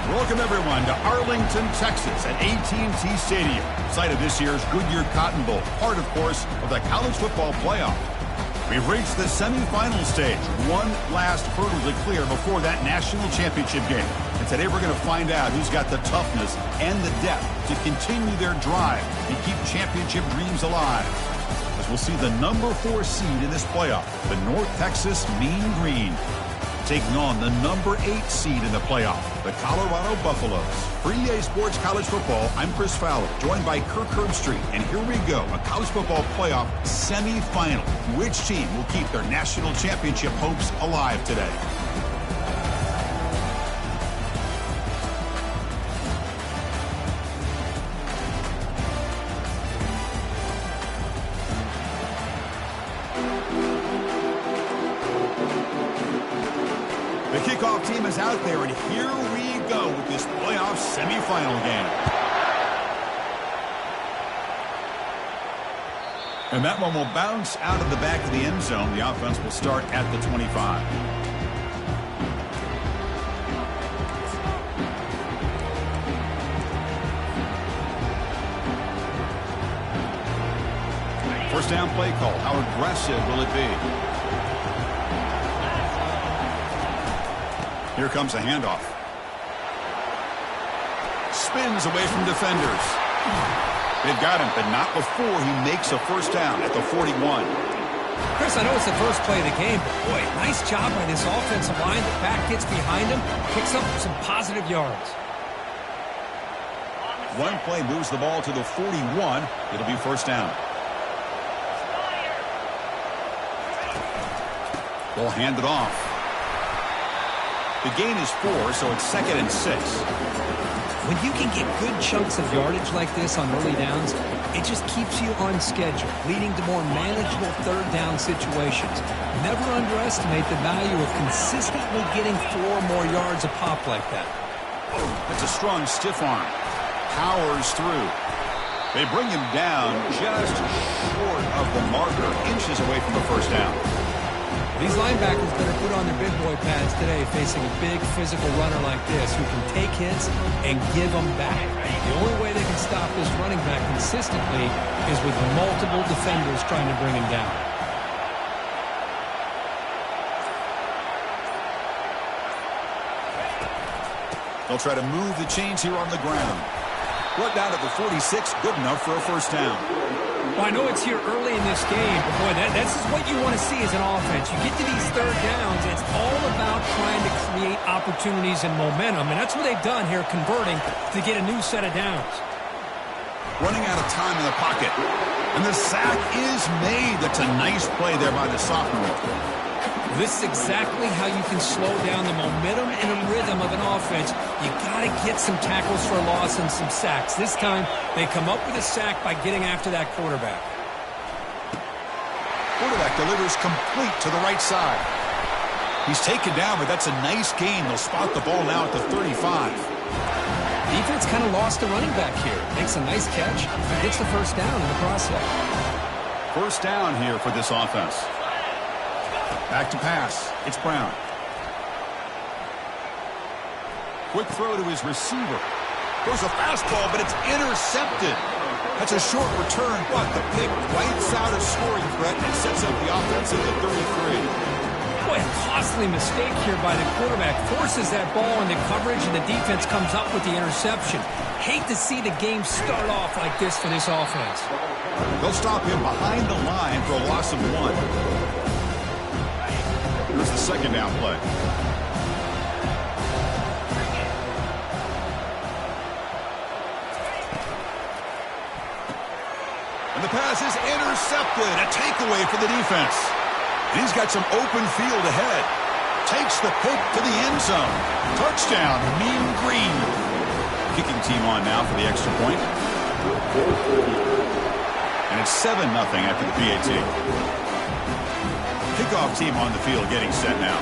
Welcome, everyone, to Arlington, Texas at AT&T Stadium, site of this year's Goodyear Cotton Bowl, part, of course, of the college football playoff. We've reached the semifinal stage, one last hurdle to clear before that national championship game. And today we're going to find out who's got the toughness and the depth to continue their drive and keep championship dreams alive. As we'll see the number 4 seed in this playoff, the North Texas Mean Green, taking on the number 8 seed in the playoff, the Colorado Buffaloes. For EA Sports College Football, I'm Chris Fowler, joined by Kirk Herbstreit. And here we go, a college football playoff semifinal. Which team will keep their national championship hopes alive today? The kickoff team is out there, and here we go with this playoff semifinal game. And that one will bounce out of the back of the end zone. The offense will start at the 25. First down play call. How aggressive will it be? Here comes a handoff. Spins away from defenders. They've got him, but not before he makes a first down at the 41. Chris, I know it's the first play of the game, but boy, nice job by this offensive line. The back gets behind him, picks up some positive yards. One play moves the ball to the 41. It'll be first down. They'll hand it off. The gain is 4, so it's 2nd and 6. When you can get good chunks of yardage like this on early downs, it just keeps you on schedule, leading to more manageable third down situations. Never underestimate the value of consistently getting 4 more yards a pop like that. That's a strong stiff arm. Powers through. They bring him down just short of the marker, inches away from the first down. These linebackers better put on their big boy pads today facing a big physical runner like this who can take hits and give them back. The only way they can stop this running back consistently is with multiple defenders trying to bring him down. They'll try to move the chains here on the ground. Brought down at the 46, good enough for a first down. Well, I know it's here early in this game, but boy, this is what you want to see as an offense. You get to these third downs, and it's all about trying to create opportunities and momentum, and that's what they've done here, converting to get a new set of downs. Running out of time in the pocket, and the sack is made. That's a nice play there by the sophomore. This is exactly how you can slow down the momentum and the rhythm of an offense. You got to get some tackles for a loss and some sacks. This time, they come up with a sack by getting after that quarterback. Quarterback delivers complete to the right side. He's taken down, but that's a nice gain. They'll spot the ball now at the 35. Defense kind of lost the running back here. Makes a nice catch. Gets the first down in the process. First down here for this offense. Back to pass. It's Brown. Quick throw to his receiver. Goes a fastball, but it's intercepted. That's a short return, but the pick wipes out a scoring threat and sets up the offense at the 33. Boy, a costly mistake here by the quarterback. Forces that ball into coverage, and the defense comes up with the interception. Hate to see the game start off like this for this offense. They'll stop him behind the line for a loss of 1. Here's the second down play. And the pass is intercepted. A takeaway for the defense. And he's got some open field ahead. Takes the pick to the end zone. Touchdown, Mean Green. Kicking team on now for the extra point. And it's 7-0 after the PAT. Kickoff team on the field getting set now.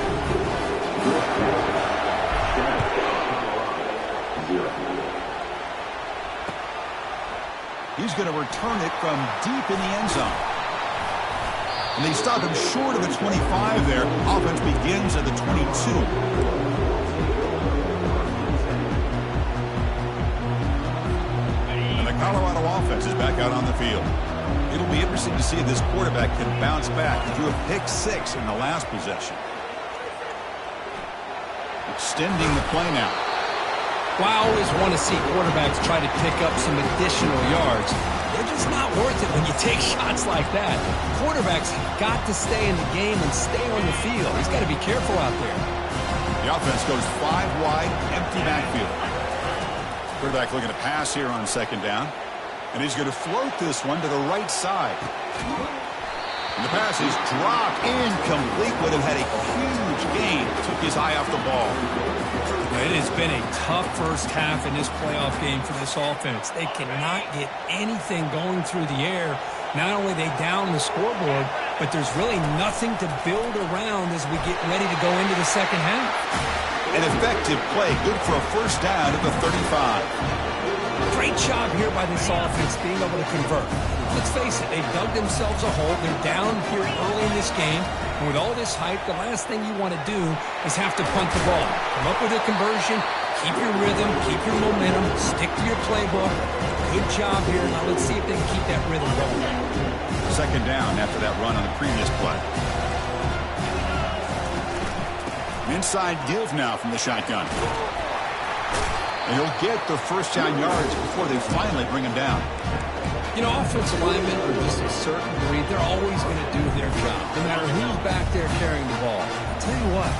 He's going to return it from deep in the end zone. And they stop him short of the 25 there. Offense begins at the 22. offense is back out on the field. It'll be interesting to see if this quarterback can bounce back. He drew a pick-6 in the last possession. Extending the play now. Well, I always want to see quarterbacks try to pick up some additional yards. They're just not worth it when you take shots like that. Quarterbacks have got to stay in the game and stay on the field. He's got to be careful out there. The offense goes 5 wide, empty backfield. Quarterback looking to pass here on second down. And he's going to float this one to the right side. And the pass is dropped, incomplete. Would have had a huge gain. Took his eye off the ball. It has been a tough first half in this playoff game for this offense. They cannot get anything going through the air. Not only they down the scoreboard, but there's really nothing to build around as we get ready to go into the second half. An effective play, good for a first down at the 35. Great job here by this offense being able to convert. Let's face it, they dug themselves a hole. They're down here early in this game. And with all this hype, the last thing you want to do is have to punt the ball. Come up with a conversion, keep your rhythm, keep your momentum, stick to your playbook. Good job here. Now let's see if they can keep that rhythm going. Second down after that run on the previous play. Inside give now from the shotgun. And he'll get the first down yards before they finally bring him down. You know, offensive linemen are just a certain breed. They're always going to do their job, no matter who's back there carrying the ball. I'll tell you what,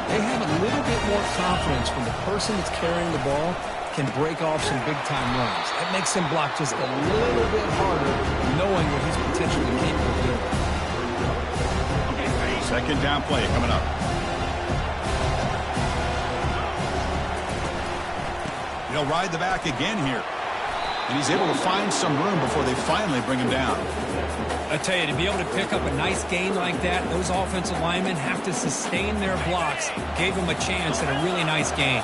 they have a little bit more confidence when the person that's carrying the ball can break off some big-time runs. That makes him block just a little bit harder, knowing what he's potentially capable of doing. Second down play coming up. He'll ride the back again here. And he's able to find some room before they finally bring him down. I tell you, to be able to pick up a nice gain like that, those offensive linemen have to sustain their blocks. Gave him a chance at a really nice gain.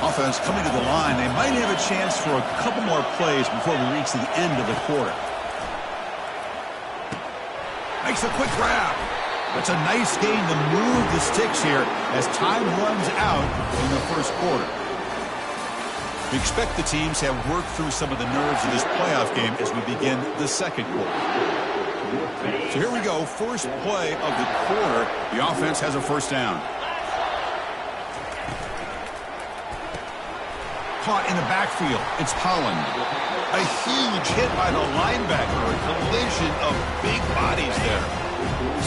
Offense coming to the line. They might have a chance for a couple more plays before we reach the end of the quarter. Makes a quick grab. That's a nice gain to move the sticks here as time runs out in the first quarter. We expect the teams to have worked through some of the nerves of this playoff game as we begin the second quarter. So here we go, first play of the quarter. The offense has a first down. Caught in the backfield, it's Holland. A huge hit by the linebacker, a collision of big bodies there.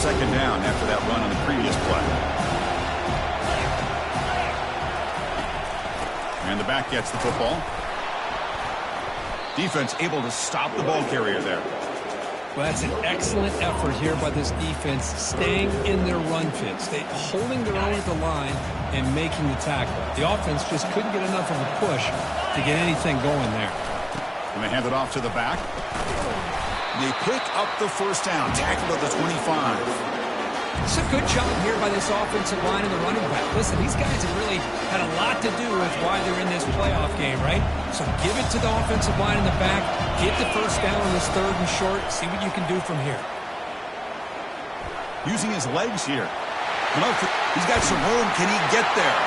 Second down after that run on the previous play. And the back gets the football. Defense able to stop the ball carrier there. Well, that's an excellent effort here by this defense, staying in their run fits. They holding their own at the line and making the tackle. The offense just couldn't get enough of a push to get anything going there. And they hand it off to the back. They pick up the first down, tackled at the 25. It's a good job here by this offensive line and the running back. Listen, these guys have really had a lot to do with why they're in this playoff game, right? So give it to the offensive line in the back. Get the first down on this third and short. See what you can do from here. Using his legs here. He's got some room. Can he get there?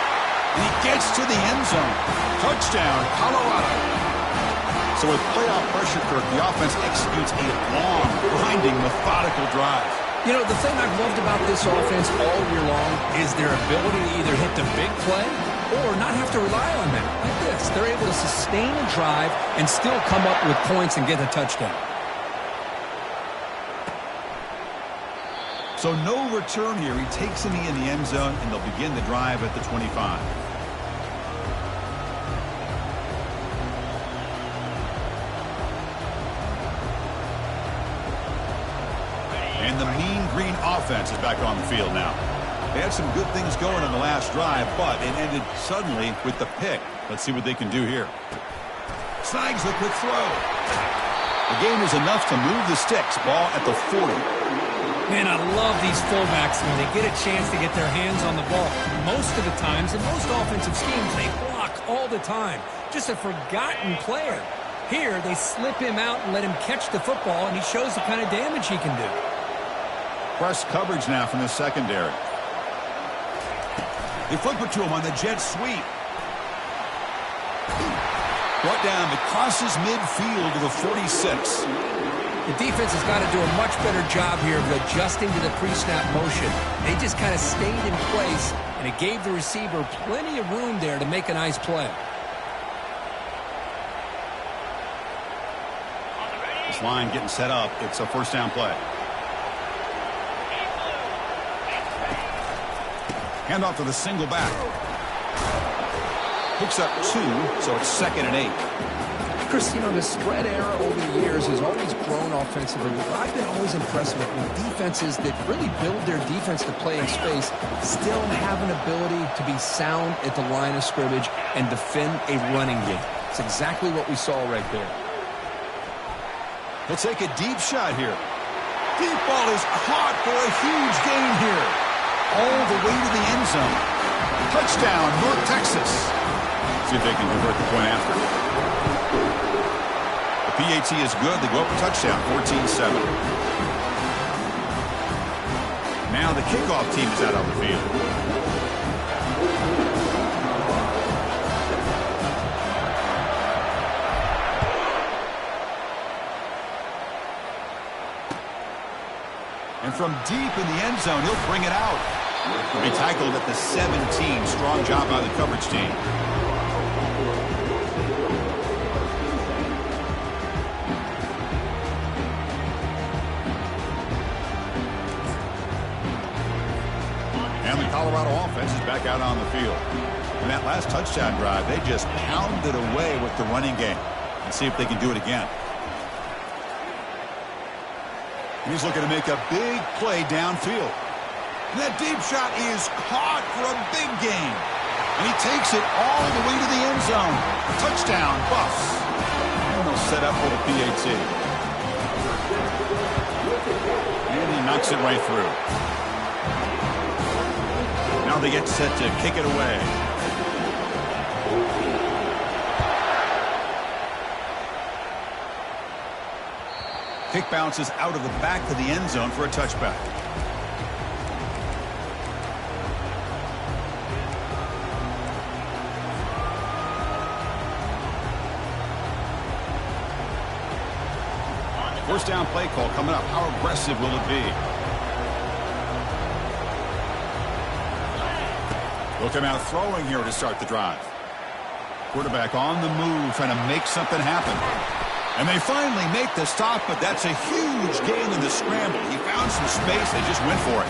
And he gets to the end zone. Touchdown, Colorado. So with playoff pressure, Kirk, the offense executes a long, grinding, methodical drive. You know, the thing I've loved about this offense all year long is their ability to either hit the big play or not have to rely on that. Like this, they're able to sustain a drive and still come up with points and get a touchdown. So no return here. He takes a knee in the end zone, and they'll begin the drive at the 25. And the mean green offense is back on the field now. They had some good things going on the last drive, but it ended suddenly with the pick. Let's see what they can do here. Snags the quick throw. The game is enough to move the sticks. Ball at the 40. Man, I love these fullbacks when they get a chance to get their hands on the ball. Most of the times, in most offensive schemes, they block all the time. Just a forgotten player. Here, they slip him out and let him catch the football, and he shows the kind of damage he can do. Press coverage now from the secondary. They flip it to him on the jet sweep. Brought down but crosses midfield to the 46. The defense has got to do a much better job here of adjusting to the pre-snap motion. They just kind of stayed in place, and it gave the receiver plenty of room there to make a nice play. This line getting set up. It's a first down play. Handoff to the single back. Picks up 2, so it's 2nd and 8. Chris, you know, the spread era over the years has always grown offensively. What I've been always impressed with defenses that really build their defense to play in space still have an ability to be sound at the line of scrimmage and defend a running game. It's exactly what we saw right there. He'll take a deep shot here. Deep ball is caught for a huge gain here. All the way to the end zone. Touchdown, North Texas. See if they can convert the point after. The PAT is good. They go up a touchdown, 14-7. Now the kickoff team is out on the field. And from deep in the end zone, he'll bring it out. He'll be tackled at the 17. Strong job by the coverage team. And the Colorado offense is back out on the field. In that last touchdown drive, they just pounded away with the running game. Let's see if they can do it again. He's looking to make a big play downfield. And that deep shot is caught for a big gain. And he takes it all the way to the end zone. Touchdown, Buffs. And they'll set up for the PAT. And he knocks it right through. Now they get set to kick it away. Kick bounces out of the back of the end zone for a touchback. First down play call coming up. How aggressive will it be? They'll come out throwing here to start the drive. Quarterback on the move, trying to make something happen. And they finally make the stop, but that's a huge gain in the scramble. He found some space, they just went for it.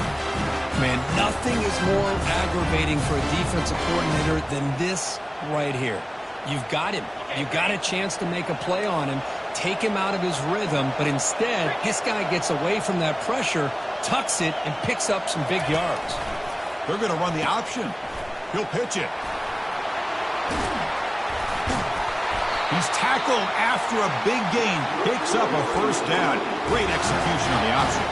Man, nothing is more aggravating for a defensive coordinator than this right here. You've got him. You've got a chance to make a play on him, take him out of his rhythm, but instead, this guy gets away from that pressure, tucks it, and picks up some big yards. They're going to run the option. He'll pitch it. He's tackled after a big gain. Picks up a first down. Great execution on the option.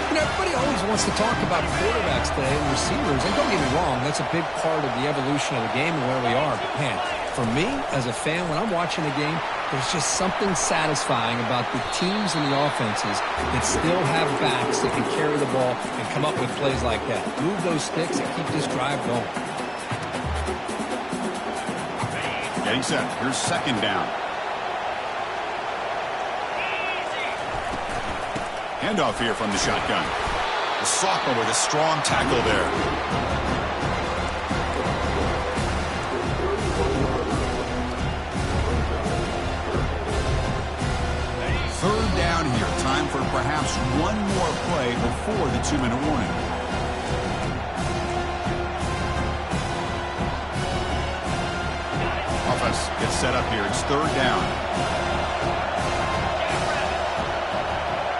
You know, everybody always wants to talk about quarterbacks today and receivers. And don't get me wrong, that's a big part of the evolution of the game and where we are. But, man, for me, as a fan, when I'm watching the game, there's just something satisfying about the teams and the offenses that still have backs that can carry the ball and come up with plays like that. Move those sticks and keep this drive going. Getting set. Here's second down. Handoff here from the shotgun. The sophomore with a strong tackle there. Third down here. Time for perhaps one more play before the 2-minute warning. Offense gets set up here. It's third down.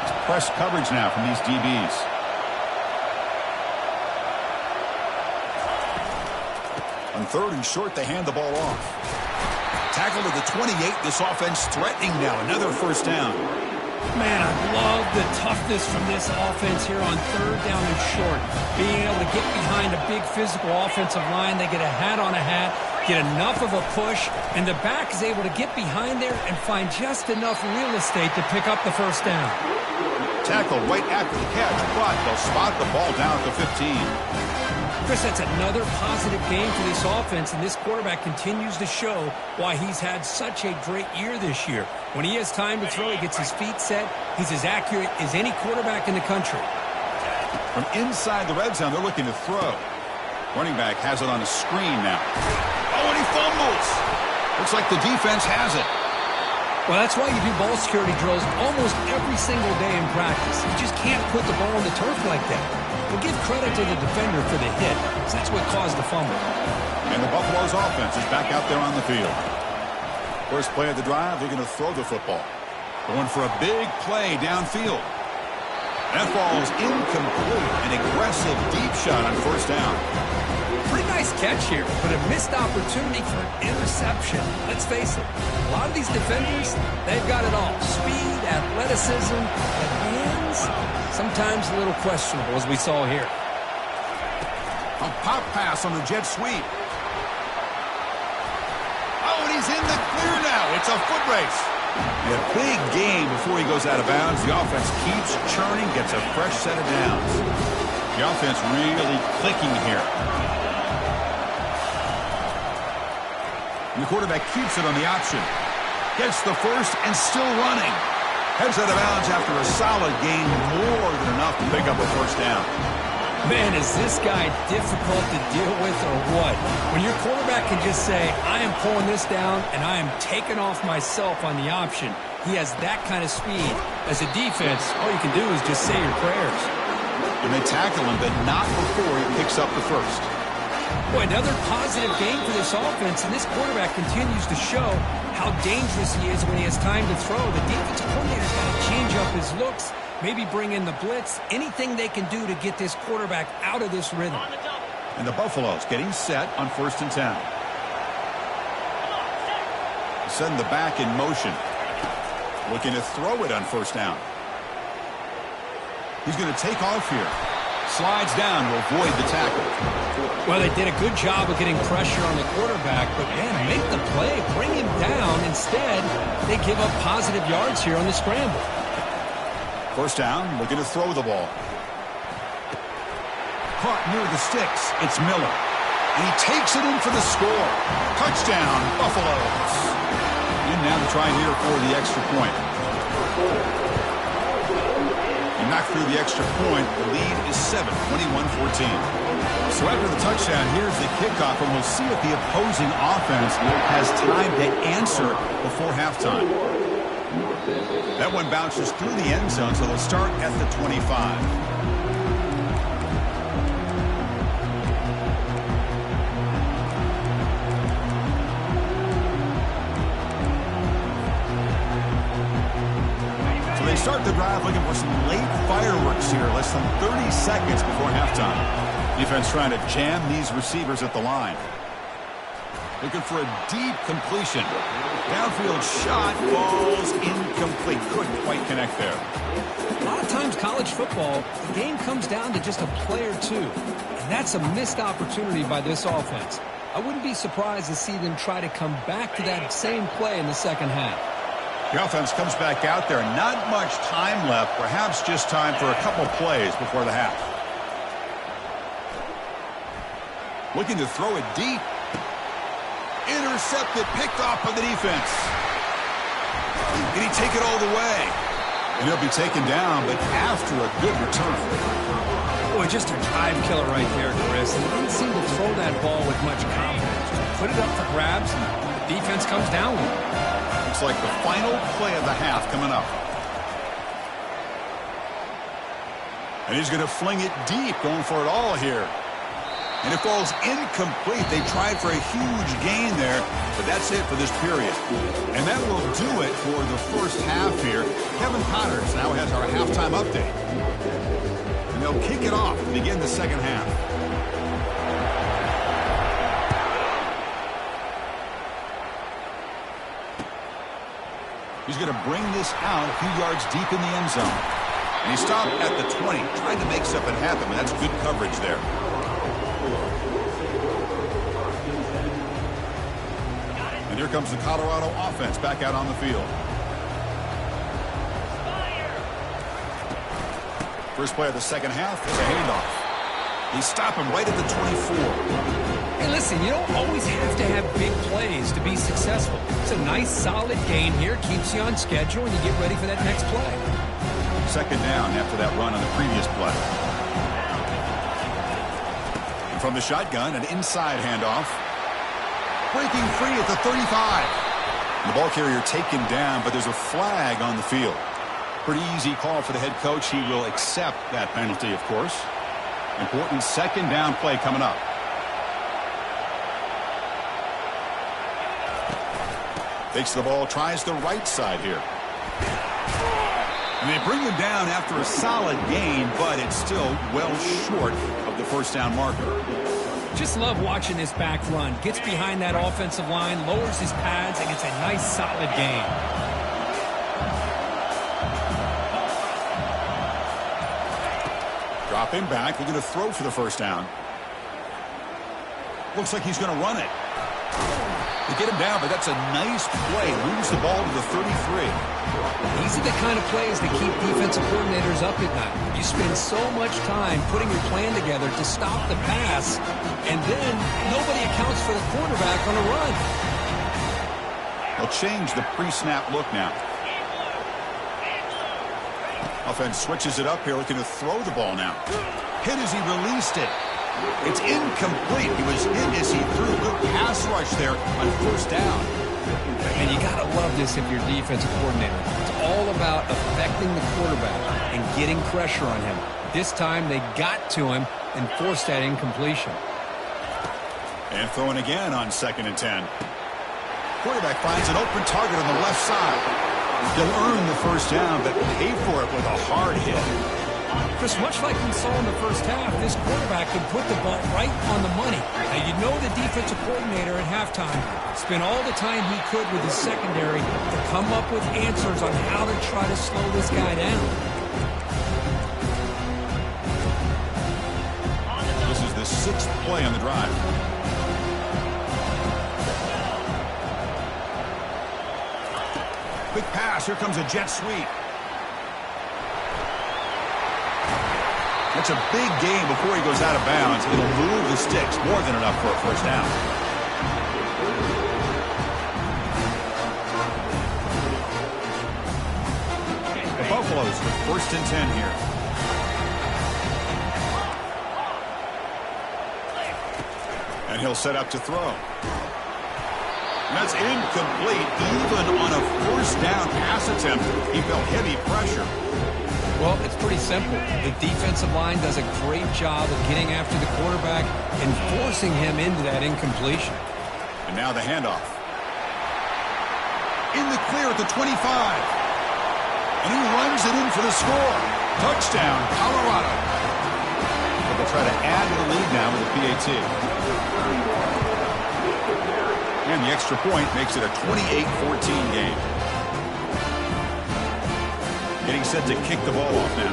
It's press coverage now from these DBs. On third and short, they hand the ball off. Tackle to the 28. This offense threatening now. Another first down. Man, I love the toughness from this offense here on third down and short. Being able to get behind a big physical offensive line. They get a hat on a hat, get enough of a push, and the back is able to get behind there and find just enough real estate to pick up the first down. Tackle right after the catch, but they'll spot the ball down at the 15. Chris, that's another positive game for this offense, and this quarterback continues to show why he's had such a great year this year. When he has time to throw, he gets his feet set. He's as accurate as any quarterback in the country. From inside the red zone, they're looking to throw. Running back has it on a screen now. Oh, and he fumbles. Looks like the defense has it. Well, that's why you do ball security drills almost every single day in practice. You just can't put the ball on the turf like that. We'll give credit to the defender for the hit, because that's what caused the fumble. And the Buffalo's offense is back out there on the field. First play of the drive, they're going to throw the football. Going for a big play downfield. That ball's incomplete. An aggressive deep shot on first down. Pretty nice catch here, but a missed opportunity for an interception. Let's face it, a lot of these defenders, they've got it all. Speed, athleticism, and hands, sometimes a little questionable, as we saw here. A pop pass on the jet sweep. Oh, and he's in the clear now. It's a foot race. A big game before he goes out of bounds. The offense keeps churning, gets a fresh set of downs. The offense really clicking here. And the quarterback keeps it on the option. Gets the first and still running. Heads out of bounds after a solid gain, more than enough to pick up a first down. Man, is this guy difficult to deal with or what? When your quarterback can just say, I am pulling this down and I am taking off myself on the option. He has that kind of speed. As a defense, all you can do is just say your prayers. And they tackle him, but not before he picks up the first. Boy, another positive game for this offense, and this quarterback continues to show how dangerous he is when he has time to throw. The defensive coordinator's got to change up his looks, maybe bring in the blitz, anything they can do to get this quarterback out of this rhythm. And the Buffaloes getting set on 1st and 10. Send the back in motion. Looking to throw it on first down. He's going to take off here. Slides down to avoid the tackle. Well, they did a good job of getting pressure on the quarterback, but man, make the play, bring him down. Instead, they give up positive yards here on the scramble. First down, looking to throw the ball. Caught near the sticks. It's Miller. And he takes it in for the score. Touchdown, Buffaloes. And now to try here for the extra point. And knocked through the extra point. The lead is 7, 21-14. So after the touchdown, here's the kickoff, and we'll see if the opposing offense has time to answer before halftime. That one bounces through the end zone, so they'll start at the 25. So they start the drive looking for some late fireworks here, less than 30 seconds before halftime. Defense trying to jam these receivers at the line. Looking for a deep completion. Downfield shot falls incomplete. Couldn't quite connect there. A lot of times college football, the game comes down to just a play or two. And that's a missed opportunity by this offense. I wouldn't be surprised to see them try to come back to that same play in the second half. The offense comes back out there. Not much time left. Perhaps just time for a couple plays before the half. Looking to throw it deep. Intercepted, picked off by the defense. Did he take it all the way? And he'll be taken down, but after a good return. Boy, just a time killer right there, Chris. And he didn't seem to throw that ball with much confidence. Just put it up for grabs, and the defense comes down with it. Looks like the final play of the half coming up. And he's going to fling it deep, going for it all here. And it falls incomplete. They tried for a huge gain there, but that's it for this period. And that will do it for the first half here. Kevin Connors now has our halftime update. And they'll kick it off to begin the second half. He's going to bring this out a few yards deep in the end zone. And he stopped at the 20, trying to make something happen, but that's good coverage there. And here comes the Colorado offense back out on the field. First play of the second half is a handoff. They stop him right at the 24. Hey, listen, you don't always have to have big plays to be successful. It's a nice, solid gain here. Keeps you on schedule, and you get ready for that next play. Second down after that run on the previous play. And from the shotgun, an inside handoff. Breaking free at the 35. The ball carrier taken down, but there's a flag on the field. Pretty easy call for the head coach. He will accept that penalty, of course. Important second down play coming up. Takes the ball, tries the right side here. And they bring him down after a solid gain, but it's still well short of the first down marker. Just love watching this back run. Gets behind that offensive line, lowers his pads, and gets a nice, solid gain. Drop him back. We're going to throw for the first down. Looks like he's going to run it. They get him down, but that's a nice play. Moves the ball to the 33. These are the kind of plays that keep defensive coordinators up at night. You spend so much time putting your plan together to stop the pass, and then nobody accounts for the quarterback on a run. They'll change the pre-snap look now. Offense switches it up here, looking to throw the ball now. Hit as he released it. It's incomplete. He was hit as he threw. Good pass rush there on first down. And you got to love this if you're a defensive coordinator. It's all about affecting the quarterback and getting pressure on him. This time they got to him and forced that incompletion. And throwing again on 2nd and 10. Quarterback finds an open target on the left side. He'll earn the first down, but pay for it with a hard hit. Chris, much like we saw in the first half, this quarterback could put the ball right on the money. Now, you know the defensive coordinator at halftime spent all the time he could with his secondary to come up with answers on how to try to slow this guy down. This is the 6th play on the drive. Quick pass. Here comes a jet sweep. That's a big gain before he goes out of bounds. It'll move the sticks. More than enough for a first down. The Buffaloes with 1st and 10 here. And he'll set up to throw. And that's incomplete. Even on a first down pass attempt, he felt heavy pressure. Well, it's pretty simple. The defensive line does a great job of getting after the quarterback and forcing him into that incompletion. And now the handoff. In the clear at the 25. And he runs it in for the score. Touchdown, Colorado. But they'll try to add to the lead now with a PAT. And the extra point makes it a 28-14 game. Getting set to kick the ball off now.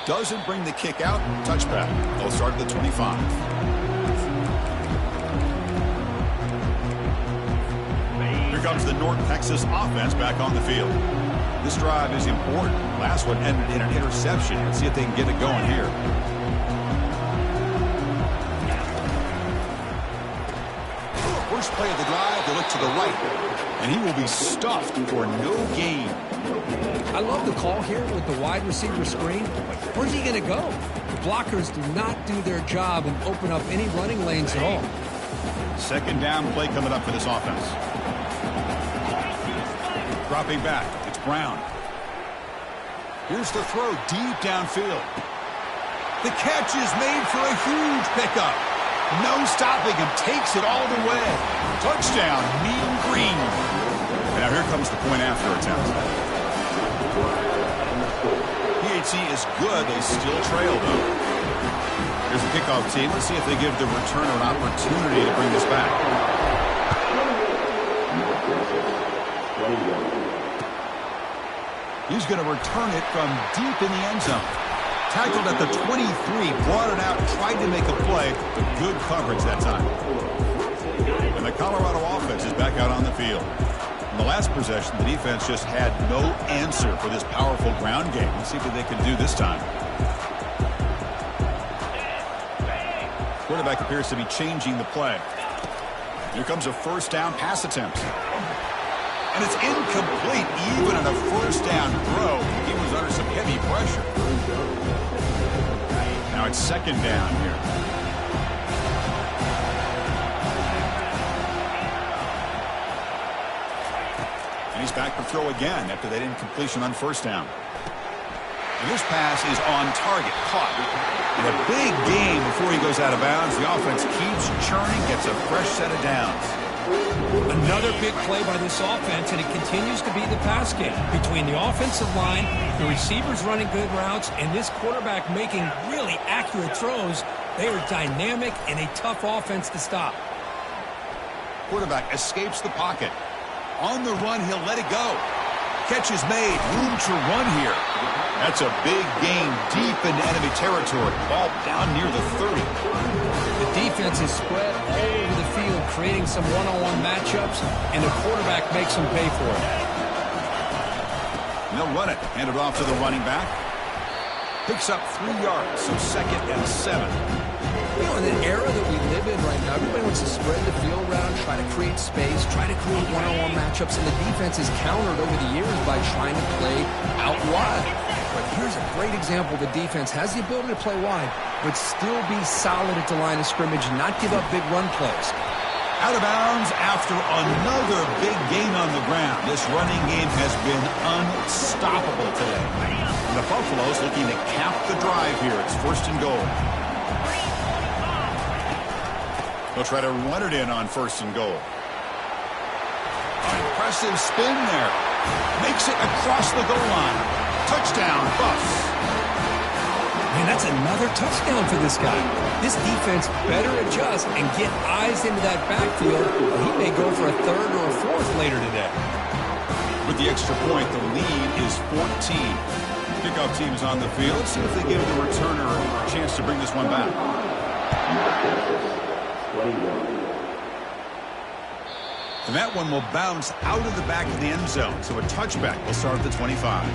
Doesn't bring the kick out. Touchback. They'll start at the 25. Here comes the North Texas offense back on the field. This drive is important. Last one ended in an interception. Let's see if they can get it going here. First play of the drive, they look to the right. And he will be stuffed for no gain. I love the call here with the wide receiver screen. Where's he going to go? The blockers do not do their job and open up any running lanes at all. Second down play coming up for this offense. Dropping back, it's Brown. Here's the throw deep downfield. The catch is made for a huge pickup. No stopping him. Takes it all the way. Touchdown, Mean Green. And now here comes the point after attempt. PAT is good. They still trail, though. Here's the kickoff team. Let's see if they give the returner an opportunity to bring this back. He's going to return it from deep in the end zone. Tackled at the 23, brought it out, tried to make a play, but good coverage that time. And the Colorado offense is back out on the field. In the last possession, the defense just had no answer for this powerful ground game. Let's see what they can do this time. Quarterback appears to be changing the play. Here comes a first down pass attempt. And it's incomplete even on a first down throw. He was under some heavy pressure. Now it's second down here. And he's back to throw again after that incompletion on first down. And this pass is on target, caught. And a big game before he goes out of bounds. The offense keeps churning, gets a fresh set of downs. Another big play by this offense, and it continues to be the pass game. Between the offensive line, the receivers running good routes, and this quarterback making really accurate throws, they are dynamic and a tough offense to stop. Quarterback escapes the pocket. On the run, he'll let it go. Catch is made. Room to run here. That's a big gain deep in enemy territory. Ball down near the 30. The defense is spread all over the field, creating some one-on-one matchups, and the quarterback makes them pay for it. And they'll run it. Hand it off to the running back. Picks up 3 yards, so 2nd and 7. You know, in the era that we live in right now, everybody wants to spread the field around, try to create space, try to create one-on-one matchups, and the defense is countered over the years by trying to play out wide. But here's a great example. The defense has the ability to play wide, but still be solid at the line of scrimmage and not give up big run plays. Out of bounds after another big gain on the ground. This running game has been unstoppable today. And the Buffaloes looking to cap the drive here. It's 1st and goal. They'll try to run it in on 1st and goal. Impressive spin there. Makes it across the goal line. Touchdown, Buffs. Man, that's another touchdown for this guy. This defense better adjust and get eyes into that backfield, or he may go for a 3rd or a 4th later today. With the extra point, the lead is 14. Kickoff team is on the field. Let's see if they give the returner a chance to bring this one back. And that one will bounce out of the back of the end zone. So a touchback will start at the 25.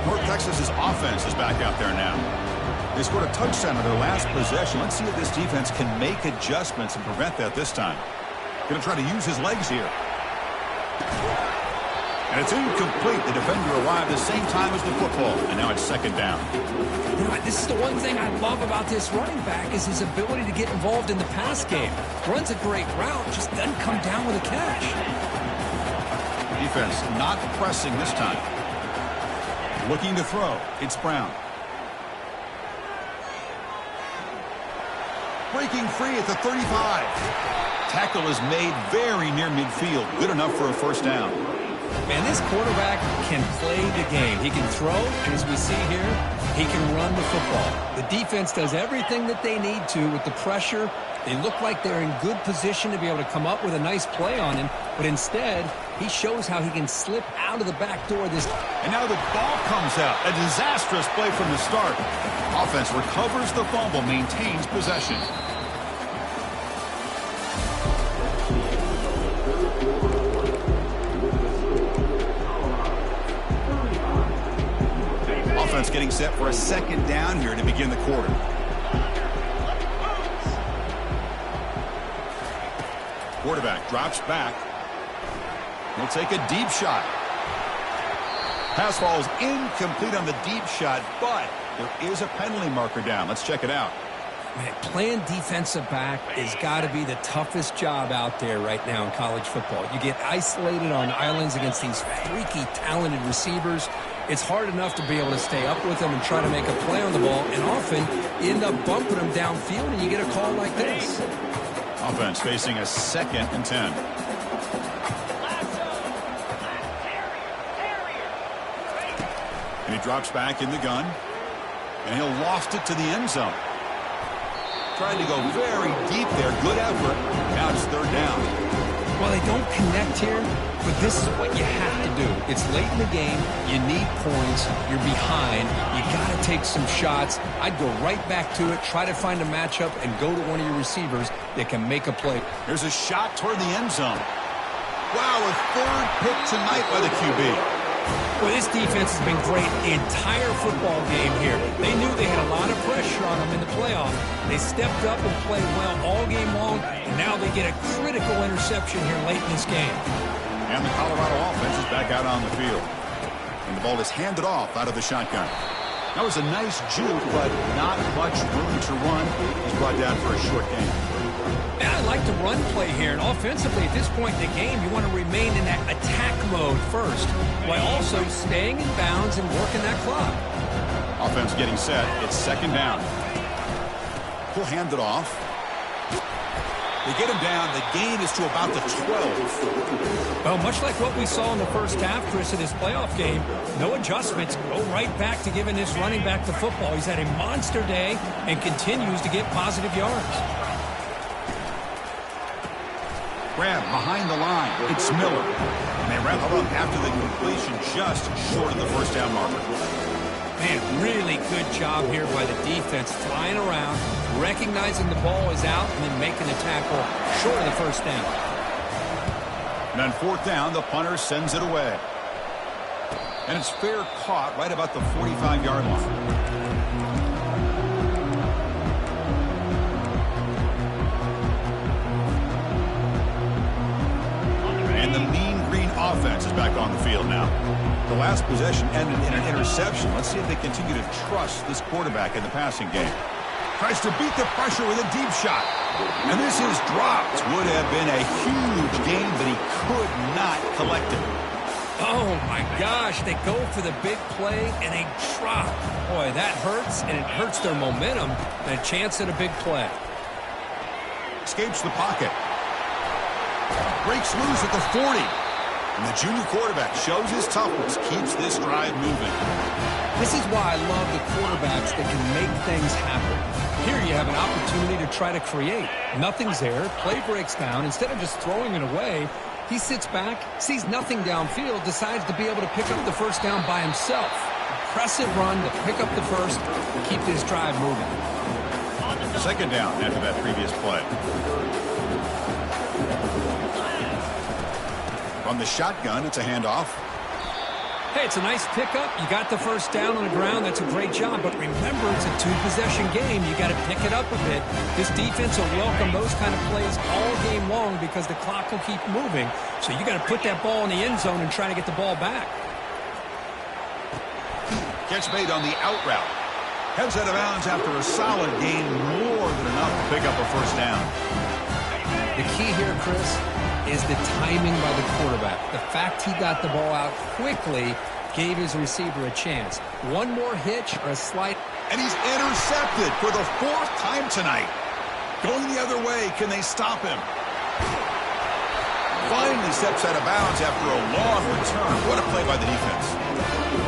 North Texas's offense is back out there now. They scored a touchdown on their last possession. Let's see if this defense can make adjustments and prevent that this time. Going to try to use his legs here. And it's incomplete. The defender arrived the same time as the football. And now it's 2nd down. You know, this is the one thing I love about this running back is his ability to get involved in the pass game. Runs a great route, just doesn't come down with a catch. Defense not pressing this time. Looking to throw. It's Brown. Breaking free at the 35. Tackle is made very near midfield. Good enough for a 1st down. Man, this quarterback can play the game. He can throw, and as we see here, he can run the football. The defense does everything that they need to with the pressure. They look like they're in good position to be able to come up with a nice play on him, but instead, he shows how he can slip out of the back door this time. And now the ball comes out. A disastrous play from the start. Offense recovers the fumble, maintains possession. Offense getting set for a 2nd down here to begin the quarter. Quarterback drops back. He'll take a deep shot. Pass falls incomplete on the deep shot, but there is a penalty marker down. Let's check it out. Man, playing defensive back has got to be the toughest job out there right now in college football. You get isolated on islands against these freaky, talented receivers. It's hard enough to be able to stay up with them and try to make a play on the ball, and often you end up bumping them downfield, and you get a call like this. Offense facing a 2nd and 10. And he drops back in the gun, and he'll loft it to the end zone. Trying to go very deep there. Good effort. Now it's 3rd down. Well, they don't connect here, but this is what you have to do. It's late in the game. You need points. You're behind. You got to take some shots. I'd go right back to it, try to find a matchup, and go to one of your receivers that can make a play. Here's a shot toward the end zone. Wow, a third pick tonight by the QB. Well, this defense has been great the entire football game here. They knew they had a lot of pressure on them in the playoff. They stepped up and played well all game long, and now they get a critical interception here late in this game. And the Colorado offense is back out on the field. And the ball is handed off out of the shotgun. That was a nice juke, but not much room to run. He's brought down for a short gain. And I like the run play here. And offensively, at this point in the game, you want to remain in that attack mode first, while also staying in bounds and working that clock. Offense getting set. It's second down. He'll hand it off. They get him down. The gain is to about the 12. Well, much like what we saw in the first half, Chris, of this playoff game, no adjustments. Go right back to giving this running back the football. He's had a monster day and continues to get positive yards. Grab behind the line. It's Miller. And they wrap it up after the completion just short of the first down marker. Man, really good job here by the defense, flying around, recognizing the ball is out, and then making the tackle short of the first down. And on fourth down, the punter sends it away. And it's fair caught right about the 45-yard line. And the Mean Green offense is back on the field now. The last possession ended in an interception. Let's see if they continue to trust this quarterback in the passing game. Tries to beat the pressure with a deep shot. And this is dropped. Would have been a huge gain, but he could not collect it. Oh, my gosh. They go for the big play, and they drop. Boy, that hurts, and it hurts their momentum and a chance at a big play. Escapes the pocket. Breaks loose at the 40. And the junior quarterback shows his toughness, keeps this drive moving. This is why I love the quarterbacks that can make things happen. Here you have an opportunity to try to create. Nothing's there. Play breaks down. Instead of just throwing it away, he sits back, sees nothing downfield, decides to be able to pick up the first down by himself. Impressive run to pick up the first and keep this drive moving. Second down after that previous play. From the shotgun, it's a handoff. Hey, it's a nice pickup. You got the first down on the ground. That's a great job. But remember, it's a two-possession game. You got to pick it up a bit. This defense will welcome those kind of plays all game long because the clock will keep moving. So you got to put that ball in the end zone and try to get the ball back. Catch made on the out route. Heads out of bounds after a solid gain, more than enough to pick up a first down. The key here, Chris, is the timing by the quarterback. The fact he got the ball out quickly gave his receiver a chance. One more hitch or a slight. And he's intercepted for the fourth time tonight. Going the other way, can they stop him? Finally steps out of bounds after a long return. What a play by the defense.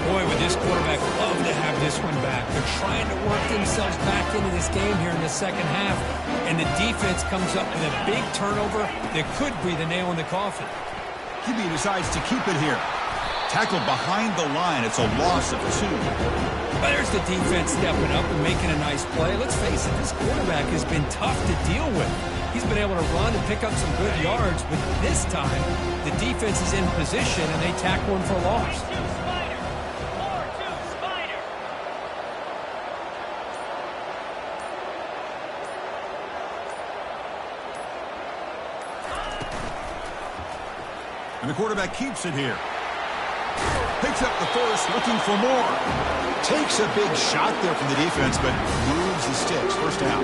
Boy, would this quarterback love to have this one back. They're trying to work themselves back into this game here in the second half. And the defense comes up with a big turnover that could be the nail in the coffin. QB decides to keep it here. Tackled behind the line. It's a loss of 2. But there's the defense stepping up and making a nice play. Let's face it, this quarterback has been tough to deal with. He's been able to run and pick up some good yards, but this time the defense is in position and they tackle him for a loss. And the quarterback keeps it here. Picks up the first, looking for more. Takes a big shot there from the defense, but moves the sticks. First down.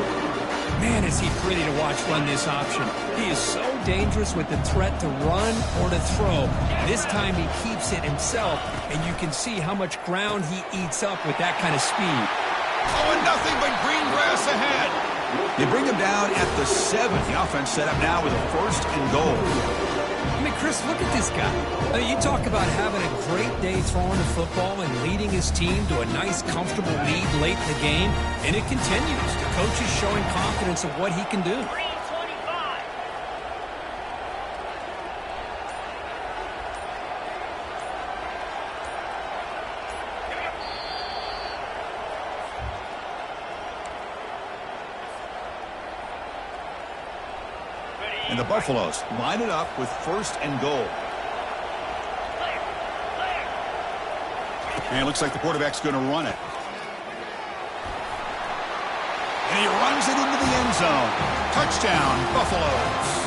Man, is he pretty to watch run this option. He is so dangerous with the threat to run or to throw. This time he keeps it himself, and you can see how much ground he eats up with that kind of speed. Oh, and nothing but green grass ahead. They bring him down at the 7. The offense set up now with a first and goal. I mean, Chris, look at this guy. I mean, you talk about having a great day throwing the football and leading his team to a nice, comfortable lead late in the game, and it continues. The coach is showing confidence of what he can do. And the Buffaloes line it up with 1st and goal. And it looks like the quarterback's going to run it. And he runs it into the end zone. Touchdown, Buffaloes.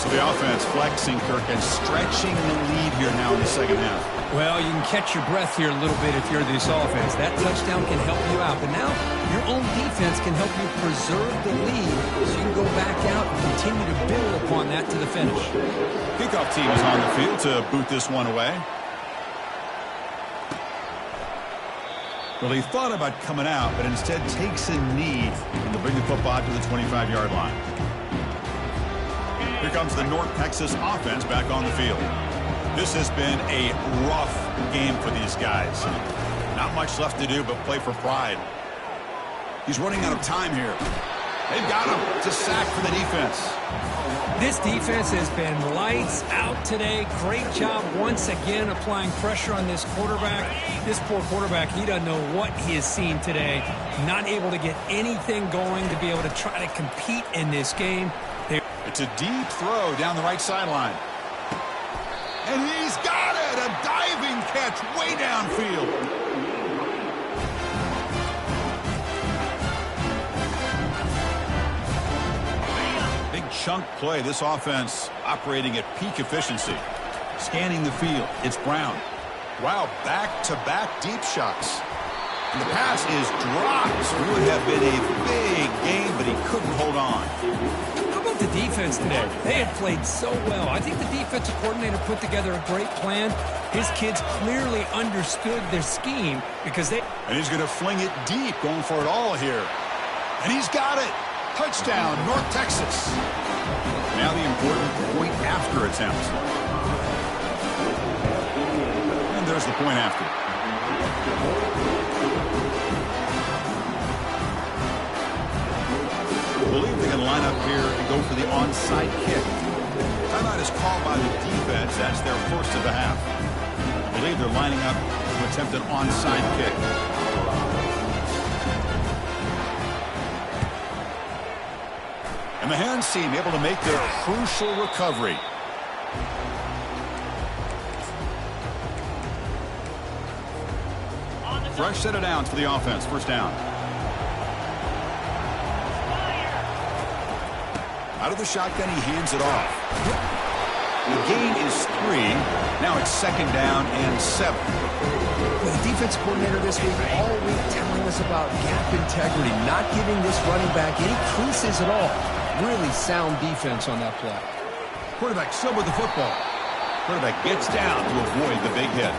So the offense flexing, Kirk, and stretching the lead here now in the second half. Well, you can catch your breath here a little bit if you're this offense. That touchdown can help you out. But now your own defense can help you preserve the lead so you can go back out and continue to build upon that to the finish. Kickoff team is on the field to boot this one away. Well, he thought about coming out, but instead takes a knee and to bring the football to the 25-yard line. Here comes the North Texas offense back on the field. This has been a rough game for these guys. Not much left to do but play for pride. He's running out of time here. They've got him. It's a sack for the defense. This defense has been lights out today. Great job once again applying pressure on this quarterback. This poor quarterback, he doesn't know what he has seen today. Not able to get anything going to be able to try to compete in this game. It's a deep throw down the right sideline. And he's got it! A diving catch way downfield. Big chunk play. This offense operating at peak efficiency. Scanning the field. It's Brown. Wow, back-to-back deep shots. And the pass is dropped. It would have been a big game, but he couldn't hold on. The defense today, they had played so well. I think the defensive coordinator put together a great plan. His kids clearly understood their scheme because they... And he's going to fling it deep, going for it all here. And he's got it. Touchdown, North Texas. Now the important point after attempt. And there's the point after. I believe they can line up here and go for the onside kick. Timeout is called by the defense. That's their first of the half. I believe they're lining up to attempt an onside kick. And the hands team able to make their crucial recovery. Fresh set of downs for the offense. First down. Out of the shotgun, he hands it off. The gain is 3. Now it's 2nd down and 7. Well, the defense coordinator this week all week telling us about gap integrity, not giving this running back any creases at all. Really sound defense on that play. Quarterback still with the football. Quarterback gets down to avoid the big hit.